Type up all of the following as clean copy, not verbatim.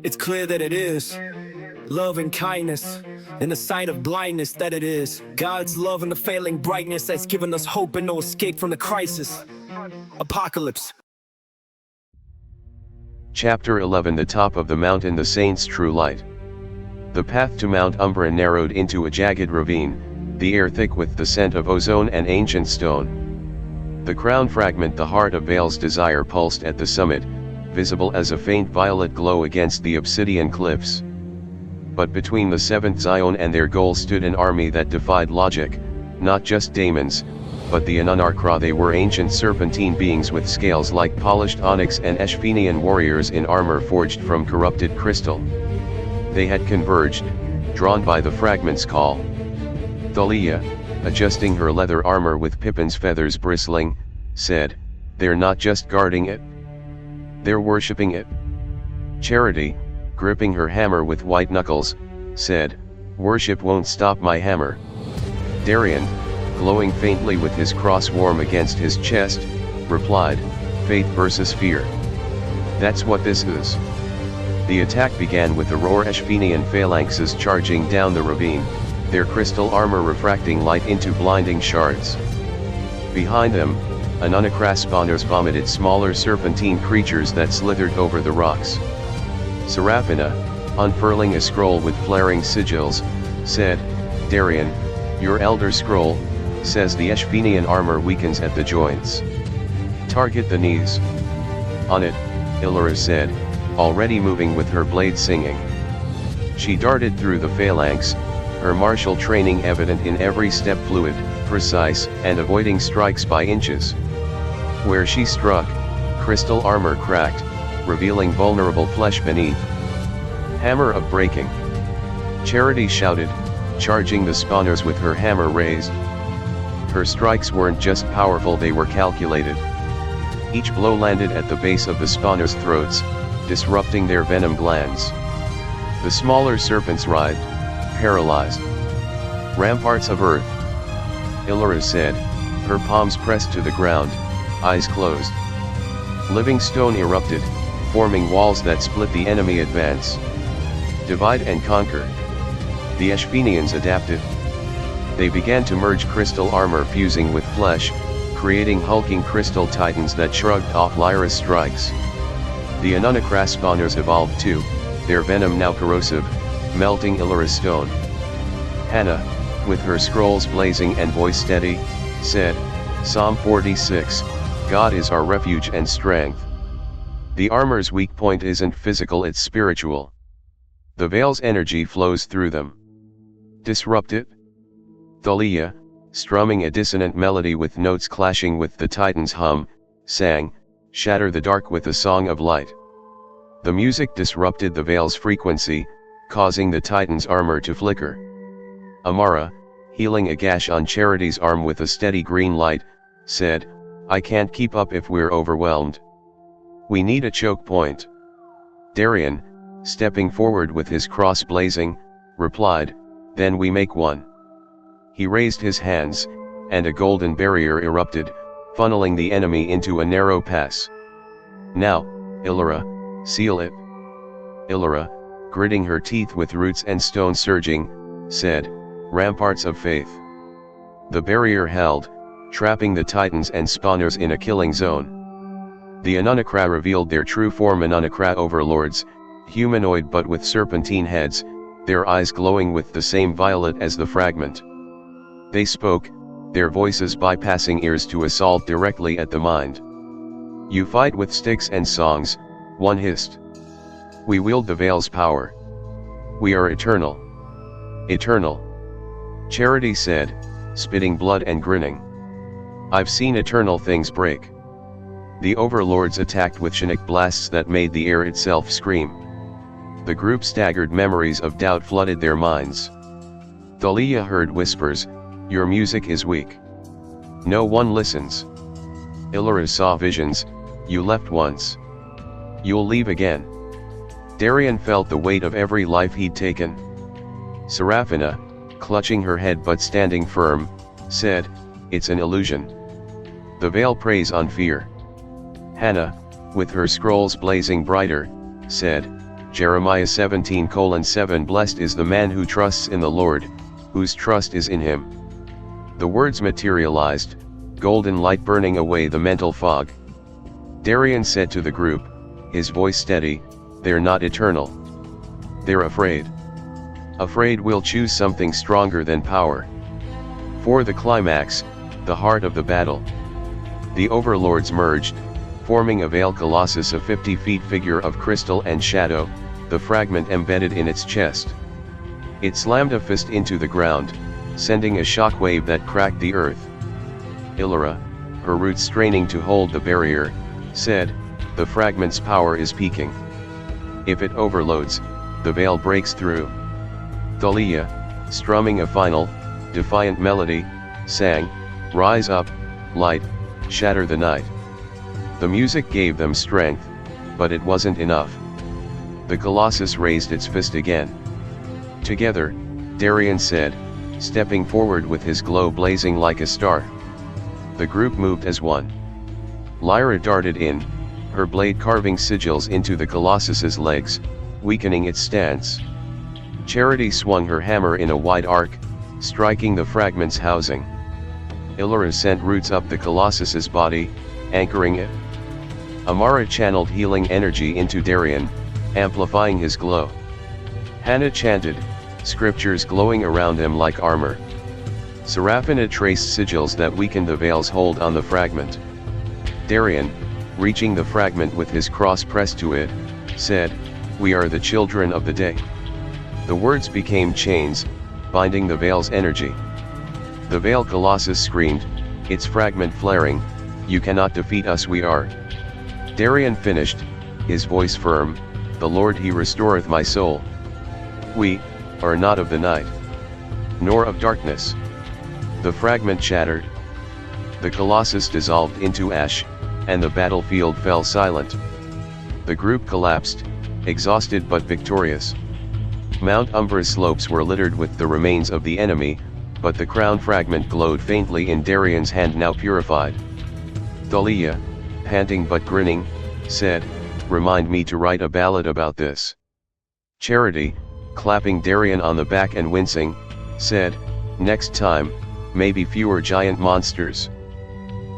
It's clear that it is love and kindness, in the sight of blindness that it is God's love and the failing brightness that's given us hope and no escape from the crisis. Apocalypse. Chapter 11. The top of the mountain, the saints' true light. The path to Mount Umbra narrowed into a jagged ravine, the air thick with the scent of ozone and ancient stone. The crown fragment, the heart of Baal's desire, pulsed at the summit, visible as a faint violet glow against the obsidian cliffs. But between the seventh Zion and their goal stood an army that defied logic, not just daemons, but the Anunarkra. They were ancient serpentine beings with scales like polished onyx and Eshphenian warriors in armor forged from corrupted crystal. They had converged, drawn by the fragment's call. Thalia, adjusting her leather armor with Pippin's feathers bristling, said, "They're not just guarding it. They're worshipping it." Charity, gripping her hammer with white knuckles, said, "Worship won't stop my hammer." Darian, glowing faintly with his cross warm against his chest, replied, "Faith versus fear. That's what this is." The attack began with the roar. Eshphenian phalanxes charging down the ravine, their crystal armor refracting light into blinding shards. Behind them, Anunakra spawners vomited smaller serpentine creatures that slithered over the rocks. Seraphina, unfurling a scroll with flaring sigils, said, "Darian, your elder scroll says the Eshphenian armor weakens at the joints. Target the knees." "On it," Illyra said, already moving with her blade singing. She darted through the phalanx, her martial training evident in every step, fluid, precise, and avoiding strikes by inches. Where she struck, crystal armor cracked, revealing vulnerable flesh beneath. "Hammer of breaking!" Charity shouted, charging the spawners with her hammer raised. Her strikes weren't just powerful, they were calculated. Each blow landed at the base of the spawners' throats, disrupting their venom glands. The smaller serpents writhed, paralyzed. "Ramparts of earth," Illyra said, her palms pressed to the ground, eyes closed. Living stone erupted, forming walls that split the enemy advance. Divide and conquer. The Eshphenians adapted. They began to merge crystal armor fusing with flesh, creating hulking crystal titans that shrugged off Lyra's strikes. The Anunakra spawners evolved too, their venom now corrosive, melting Illyra's stone. Hannah, with her scrolls blazing and voice steady, said, Psalm 46, "God is our refuge and strength." The armor's weak point isn't physical, it's spiritual. The veil's energy flows through them. Disrupt it? Thalia, strumming a dissonant melody with notes clashing with the Titan's hum, sang, "Shatter the dark with a song of light." The music disrupted the veil's frequency, causing the Titan's armor to flicker. Amara, healing a gash on Charity's arm with a steady green light, said, "I can't keep up if we're overwhelmed. We need a choke point." Darian, stepping forward with his cross blazing, replied, "Then we make one." He raised his hands, and a golden barrier erupted, funneling the enemy into a narrow pass. "Now, Illyra, seal it." Illyra, gritting her teeth with roots and stone surging, said, "Ramparts of faith." The barrier held, trapping the Titans and spawners in a killing zone. The Anunakra revealed their true form, Anunakra overlords, humanoid but with serpentine heads, their eyes glowing with the same violet as the fragment. They spoke, their voices bypassing ears to assault directly at the mind. "You fight with sticks and songs," one hissed. "We wield the veil's power. We are eternal." "Eternal," Charity said, spitting blood and grinning. "I've seen eternal things break." The overlords attacked with Chinook blasts that made the air itself scream. The group staggered, memories of doubt flooded their minds. Thalia heard whispers, "Your music is weak. No one listens." Illyra saw visions, "You left once. You'll leave again." Darian felt the weight of every life he'd taken. Seraphina, clutching her head but standing firm, said, "It's an illusion. The veil preys on fear." Hannah, with her scrolls blazing brighter, said, Jeremiah 17:7 Blessed is the man who trusts in the Lord, whose trust is in him. The words materialized, golden light burning away the mental fog. Darian said to the group, his voice steady, "They're not eternal. They're afraid. Afraid we'll choose something stronger than power." For the climax, the heart of the battle, the overlords merged, forming a veil colossus of 50 feet figure of crystal and shadow, the fragment embedded in its chest. It slammed a fist into the ground, sending a shockwave that cracked the earth. Illyra, her roots straining to hold the barrier, said, "The fragment's power is peaking. If it overloads, the veil breaks through." Thalia, strumming a final, defiant melody, sang, "Rise up, light, shatter the night." The music gave them strength, but it wasn't enough. The Colossus raised its fist again. "Together," Darian said, stepping forward with his glow blazing like a star. The group moved as one. Lyra darted in, her blade carving sigils into the Colossus's legs, weakening its stance. Charity swung her hammer in a wide arc, striking the fragment's housing. Illyra sent roots up the Colossus's body, anchoring it. Amara channeled healing energy into Darian, amplifying his glow. Hannah chanted, scriptures glowing around him like armor. Seraphina traced sigils that weakened the veil's hold on the fragment. Darian, reaching the fragment with his cross pressed to it, said, "We are the children of the day." The words became chains, binding the veil's energy. The veil colossus screamed, its fragment flaring, "You cannot defeat us, we are." Darian finished, his voice firm, "The Lord he restoreth my soul. We are not of the night, nor of darkness." The fragment shattered. The colossus dissolved into ash, and the battlefield fell silent. The group collapsed, exhausted but victorious. Mount Umbra's slopes were littered with the remains of the enemy, but the crown fragment glowed faintly in Darian's hand, now purified. Thalia, panting but grinning, said, "Remind me to write a ballad about this." Charity, clapping Darian on the back and wincing, said, "Next time, maybe fewer giant monsters."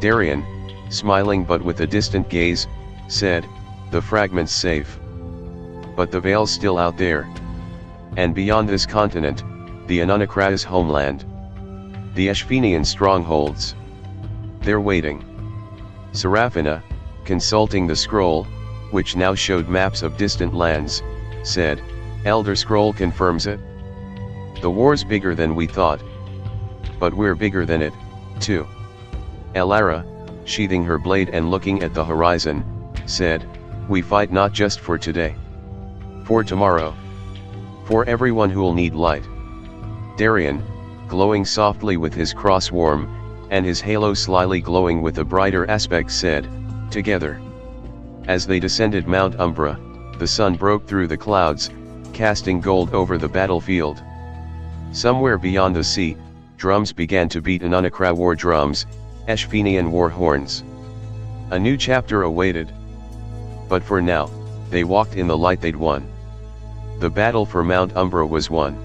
Darian, smiling but with a distant gaze, said, "The fragment's safe. But the veil's still out there. And beyond this continent, the Anunnakra's homeland. The Ashfenian strongholds. They're waiting." Seraphina, consulting the scroll, which now showed maps of distant lands, said, "Elder Scroll confirms it. The war's bigger than we thought. But we're bigger than it, too." Elara, sheathing her blade and looking at the horizon, said, "We fight not just for today. For tomorrow. For everyone who'll need light." Darian, glowing softly with his cross warm, and his halo slyly glowing with a brighter aspect, said, "Together." As they descended Mount Umbra, the sun broke through the clouds, casting gold over the battlefield. Somewhere beyond the sea, drums began to beat Anunnakra war drums, Ashfenian war horns. A new chapter awaited. But for now, they walked in the light they'd won. The battle for Mount Umbra was won.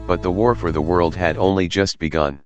But the war for the world had only just begun.